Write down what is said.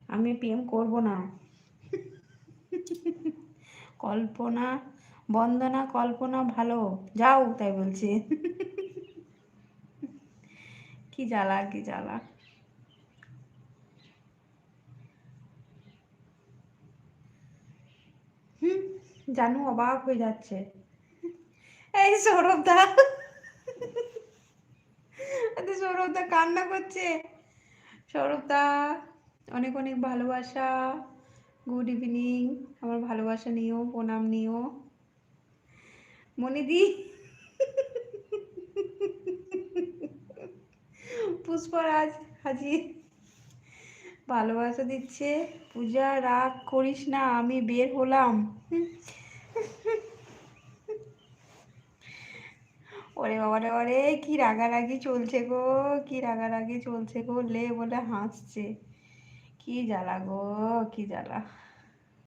আমি প্রেম করব না। কল্পনা, বন্দনা কল্পনা ভালো, যাও তাই বলছে। কি জ্বালা, কি জ্বালা। হুম, জানু অবাক হয়ে যাচ্ছে। এই সৌরভদা, সৌরভদা কান্না করছে। সৌরভদা, অনেক অনেক ভালোবাসা, গুড ইভিনিং। আমার ভালোবাসা নিও, প্রণাম নিও। মনিদি, পুষ্পরাজ হাজির, ভালোবাসা দিচ্ছে। পূজা রাগ করিস না, আমি বের হলাম। ওরে বাবা রে, ওরে কি রাগারাগি চলছে গো, কি রাগারাগি চলছে গো, লে বলে হাসছে। কি জ্বালা গো, কি জ্বালা।